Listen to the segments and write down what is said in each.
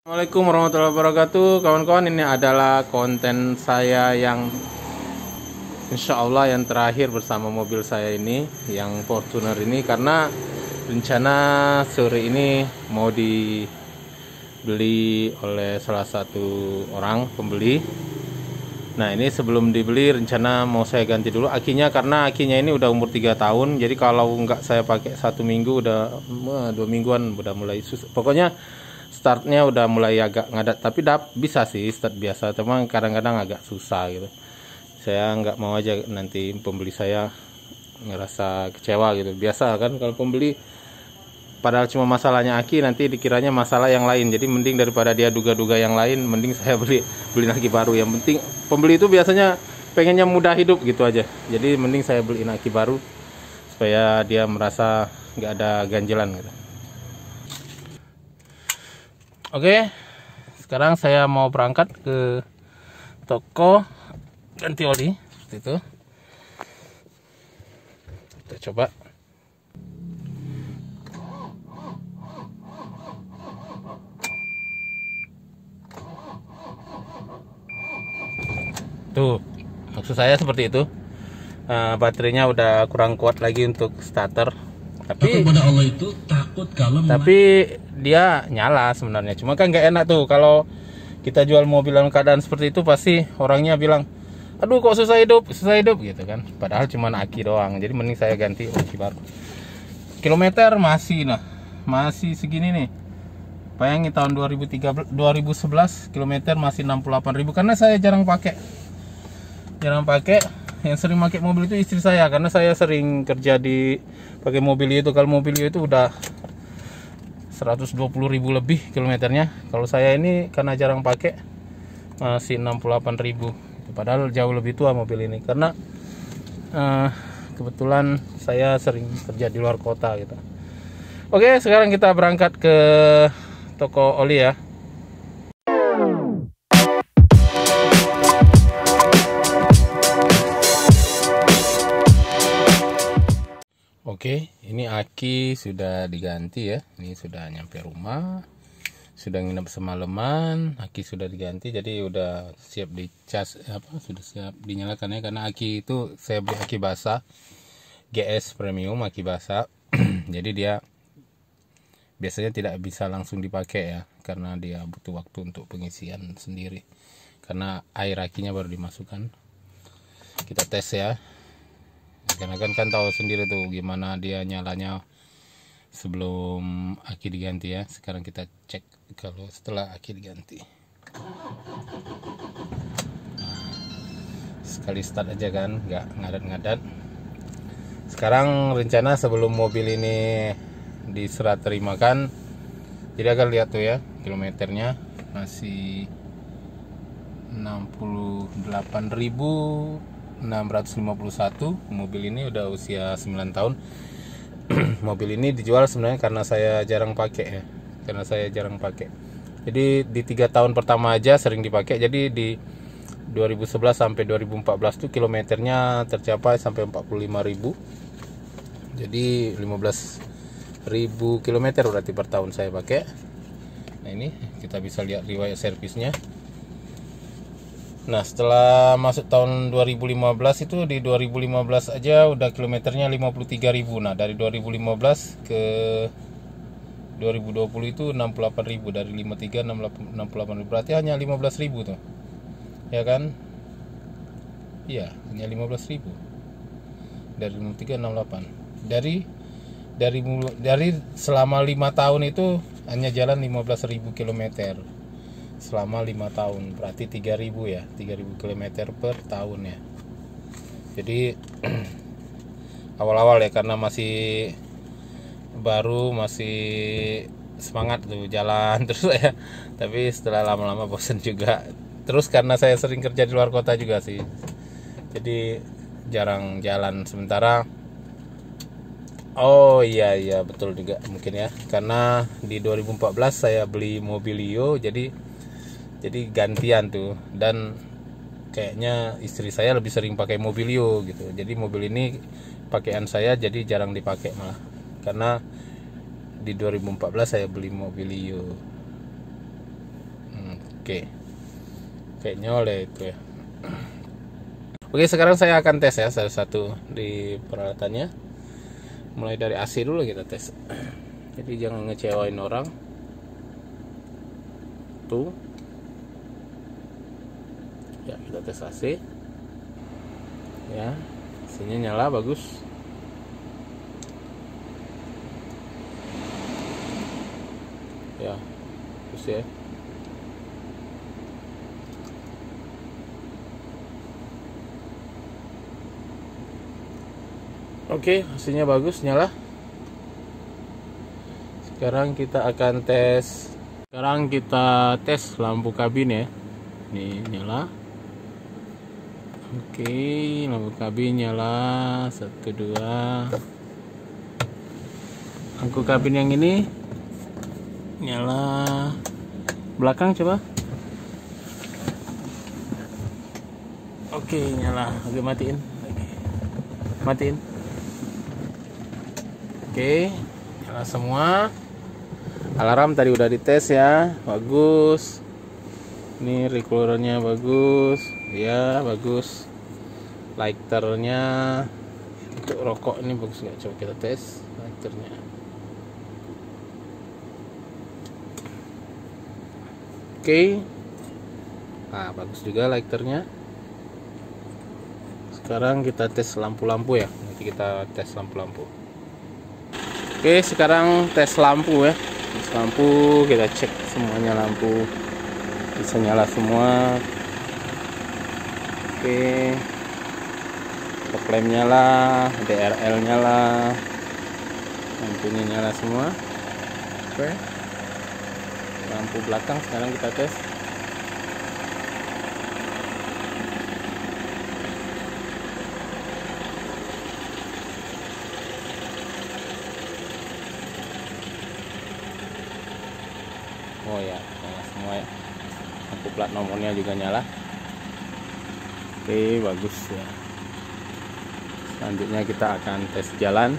Assalamualaikum warahmatullahi wabarakatuh. Kawan-kawan, ini adalah konten saya yang insya Allah yang terakhir bersama mobil saya ini, yang Fortuner ini, karena rencana sore ini mau dibeli oleh salah satu orang pembeli. Nah, ini sebelum dibeli rencana mau saya ganti dulu akinya, karena akinya ini udah umur 3 tahun. Jadi kalau nggak saya pakai 1 minggu, udah 2 mingguan udah mulai susah. Pokoknya startnya udah mulai agak ngadat, tapi bisa sih start biasa, cuma kadang-kadang agak susah gitu. Saya nggak mau aja nanti pembeli saya ngerasa kecewa gitu. Biasa kan kalau pembeli padahal cuma masalahnya aki, nanti dikiranya masalah yang lain. Jadi mending daripada dia duga-duga yang lain, mending saya beli aki baru. Yang penting pembeli itu biasanya pengennya mudah hidup gitu aja. Jadi mending saya beliin aki baru supaya dia merasa nggak ada ganjelan gitu. Oke, sekarang saya mau berangkat ke toko ganti oli seperti itu. Kita coba. Tuh, maksud saya seperti itu. Baterainya udah kurang kuat lagi untuk starter. Tapi kepada Allah itu takut kalau dia nyala sebenarnya. Cuma kan nggak enak tuh kalau kita jual mobil dalam keadaan seperti itu, pasti orangnya bilang, aduh kok susah hidup gitu kan. Padahal cuma aki doang. Jadi mending saya ganti aki baru. Kilometer masih segini nih. Bayangin tahun 2011 kilometer masih 68.000, karena saya jarang pakai. Yang sering pakai mobil itu istri saya, karena saya sering kerja di pakai mobil itu. Kalau mobil itu udah 120.000 lebih kilometernya. Kalau saya ini karena jarang pakai masih 68.000. Padahal jauh lebih tua mobil ini, karena kebetulan saya sering kerja di luar kota gitu. Oke, sekarang kita berangkat ke toko oli ya. Oke, ini aki sudah diganti ya. Ini sudah nyampe rumah, sudah nginep semalaman, aki sudah diganti, jadi udah siap dicas, sudah siap dinyalakan ya. Karena aki itu saya beli aki basah, GS Premium aki basah. Jadi dia biasanya tidak bisa langsung dipakai ya, karena dia butuh waktu untuk pengisian sendiri. Karena air akinya baru dimasukkan. Kita tes ya. Karena kan tahu sendiri tuh gimana dia nyalanya sebelum aki diganti ya. Sekarang kita cek kalau setelah aki diganti. Sekali start aja kan, nggak ngadat-ngadat. Sekarang rencana sebelum mobil ini diserah terimakan, jadi akan lihat tuh ya, kilometernya masih 68.651. Mobil ini udah usia 9 tahun. Mobil ini dijual sebenarnya karena saya jarang pakai ya. Jadi di 3 tahun pertama aja sering dipakai. Jadi di 2011 sampai 2014 tuh kilometernya tercapai sampai 45.000. Jadi 15.000 kilometer berarti per tahun saya pakai. Nah, ini kita bisa lihat riwayat servisnya. Nah, setelah masuk tahun 2015 itu, di 2015 aja udah kilometernya 53.000. Nah, dari 2015 ke 2020 itu 68.000. Dari 53 68.000, berarti hanya 15.000 tuh. Ya kan? Iya, hanya 15.000. Dari 53 68. Dari selama 5 tahun itu hanya jalan 15.000 kilometer. Selama 5 tahun berarti 3.000 ya, 3.000 km per tahun ya. Jadi awal-awal ya, karena masih baru, masih semangat tuh jalan terus ya. Tapi setelah lama-lama bosan juga. Terus karena saya sering kerja di luar kota juga sih, jadi jarang jalan. Sementara oh iya betul juga mungkin ya, karena di 2014 saya beli Mobilio, jadi gantian tuh. Dan kayaknya istri saya lebih sering pakai Mobilio gitu. Jadi mobil ini pakaian saya jadi jarang dipakai malah, karena di 2014 saya beli Mobilio. Oke. Kayaknya oleh itu ya. Oke, sekarang saya akan tes ya satu-satu di peralatannya. Mulai dari AC dulu kita tes. Jadi jangan ngecewain orang. Tuh. Ya, kita tes AC. Ya, AC-nya nyala bagus. Ya, bagus ya. Oke, hasilnya bagus, nyala. Sekarang kita akan tes. Sekarang kita tes lampu kabin ya. Ini nyala. Oke, lampu kabin nyala. 1, 2. Lampu kabin yang ini nyala. Belakang coba. Oke, nyala. Oke, matiin. Matiin. Oke, nyala semua. Alarm tadi udah dites ya, bagus. Ini recoolernya bagus, ya bagus. Lighternya untuk rokok ini bagus nggak? Coba kita tes lighternya. Oke, nah bagus juga lighternya. Sekarang kita tes lampu-lampu ya. Nanti kita tes lampu-lampu. Oke, sekarang tes lampu ya. Tes lampu, kita cek semuanya lampu bisa nyala semua. Oke, fog lamp nyala, DRL nyala, lampunya nyala semua. Oke, lampu belakang sekarang kita tes. Oh ya, nyala semua ya. Lampu plat nomornya juga nyala. Oke, bagus ya. Selanjutnya kita akan tes jalan.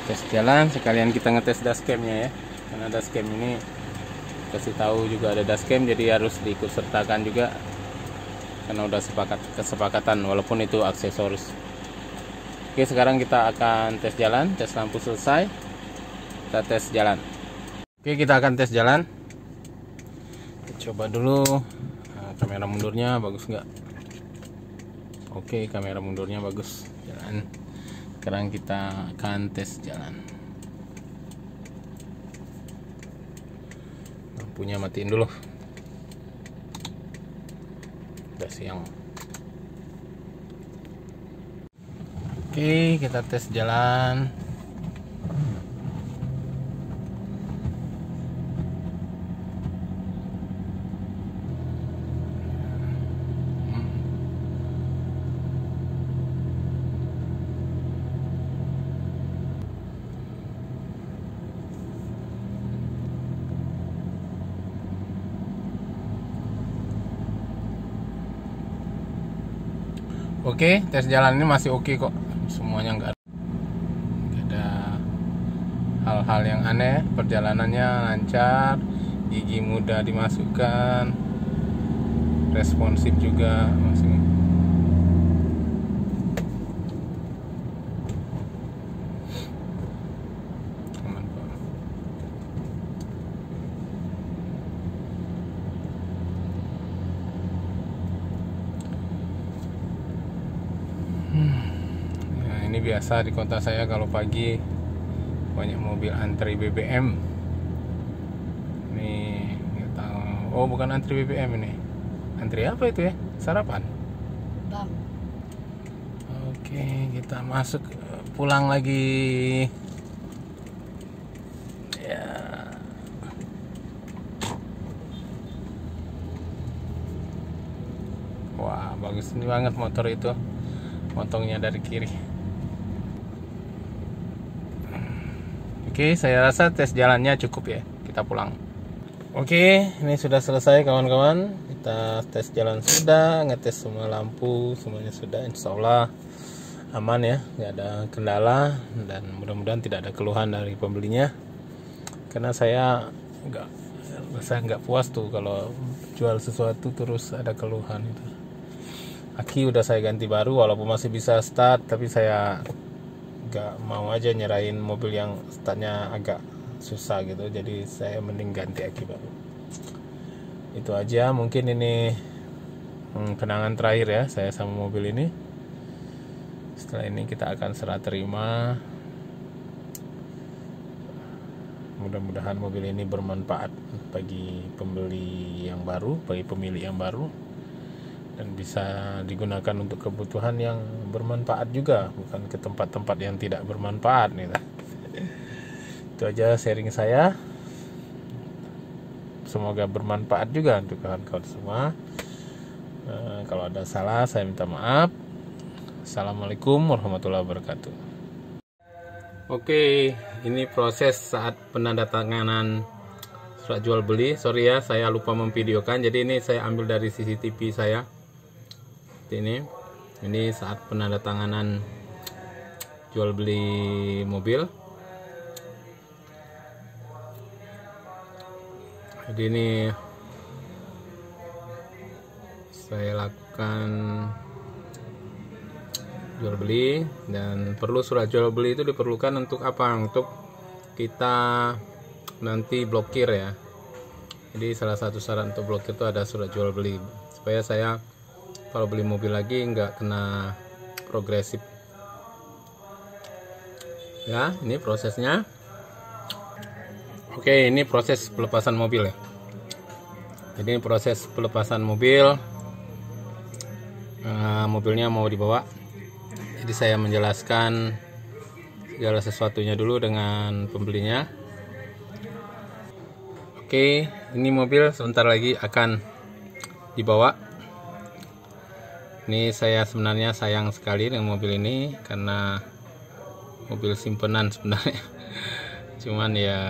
Tes jalan, sekalian kita ngetes dashcamnya ya. Karena dashcam ini kasih tahu juga ada dashcam, jadi harus diikut sertakan juga. Karena udah kesepakatan walaupun itu aksesoris. Oke, sekarang kita akan tes jalan. Tes lampu selesai, kita tes jalan. Oke, kita akan tes jalan. Kita coba dulu. Nah, kamera mundurnya bagus nggak? Oke, kamera mundurnya bagus. Jalan. Sekarang kita akan tes jalan. Lampunya matiin dulu. Udah siang. Oke, kita tes jalan. Oke, tes jalan ini masih oke kok. Semuanya nggak ada hal-hal yang aneh. Perjalanannya lancar, gigi mudah dimasukkan, responsif juga masih. Aman kok. Ini biasa di kota saya kalau pagi banyak mobil antri BBM. Nih, nggak tahu. Oh, bukan antri BBM ini. Antri apa itu ya? Sarapan. Bang. Oke, kita masuk, pulang lagi. Ya. Wah, bagus ini banget motor itu. Motongnya dari kiri. Oke, saya rasa tes jalannya cukup ya. Kita pulang. Oke, ini sudah selesai kawan-kawan. Kita tes jalan sudah, ngetes semua lampu, semuanya sudah. Insya Allah aman ya, nggak ada kendala, dan mudah-mudahan tidak ada keluhan dari pembelinya, karena saya nggak puas tuh kalau jual sesuatu terus ada keluhan itu. Aki udah saya ganti baru walaupun masih bisa start, tapi saya nggak mau aja nyerahin mobil yang startnya agak susah gitu, jadi saya mending ganti aki baru. Itu aja, mungkin ini kenangan terakhir ya saya sama mobil ini. Setelah ini kita akan serah terima. Mudah-mudahan mobil ini bermanfaat bagi pembeli yang baru, bagi pemilik yang baru, dan bisa digunakan untuk kebutuhan yang bermanfaat juga, bukan ke tempat-tempat yang tidak bermanfaat gitu. Itu aja sharing saya. Semoga bermanfaat juga untuk kawan-kawan semua. Kalau ada salah saya minta maaf. Assalamualaikum warahmatullahi wabarakatuh. Oke, ini proses saat penandatanganan surat jual beli. Sorry ya, saya lupa memvideokan. Jadi ini saya ambil dari CCTV saya. Seperti ini saat penandatanganan jual beli mobil. Jadi ini saya lakukan jual beli, dan perlu surat jual beli itu diperlukan untuk apa? Untuk kita nanti blokir ya. Jadi salah satu syarat untuk blokir itu ada surat jual beli, supaya saya kalau beli mobil lagi nggak kena progresif. Ya, ini prosesnya. Oke, ini proses pelepasan mobil ya. Jadi ini proses pelepasan mobil. Mobilnya mau dibawa. Jadi saya menjelaskan segala sesuatunya dulu dengan pembelinya. Oke, ini mobil sebentar lagi akan dibawa. Ini saya sebenarnya sayang sekali dengan mobil ini, karena mobil simpenan sebenarnya. Cuman ya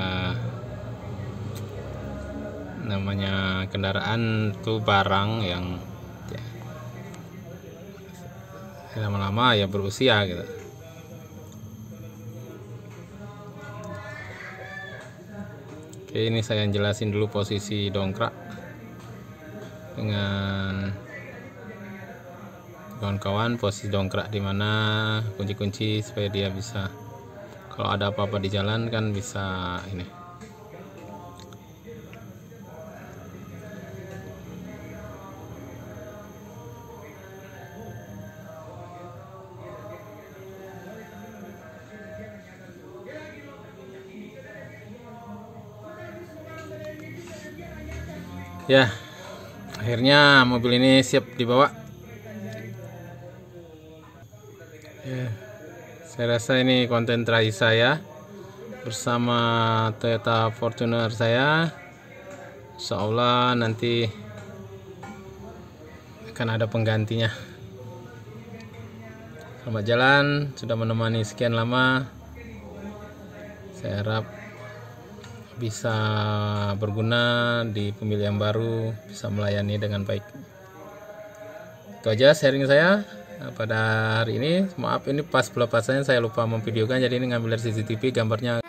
namanya kendaraan itu barang yang lama-lama ya berusia gitu. Oke, ini saya jelasin dulu posisi dongkrak dengan kawan-kawan, posisi dongkrak di mana, kunci-kunci supaya dia bisa, kalau ada apa-apa di jalan kan bisa ini. Ya, akhirnya mobil ini siap dibawa. Ya, saya rasa ini konten terakhir saya bersama Toyota Fortuner saya. Insya Allah nanti akan ada penggantinya. Selamat jalan, sudah menemani sekian lama. Saya harap bisa berguna di pemilihan baru, bisa melayani dengan baik. Itu aja sharing saya pada hari ini. Maaf, ini pas pelepasannya saya lupa memvideokan, jadi ini ngambil dari CCTV gambarnya.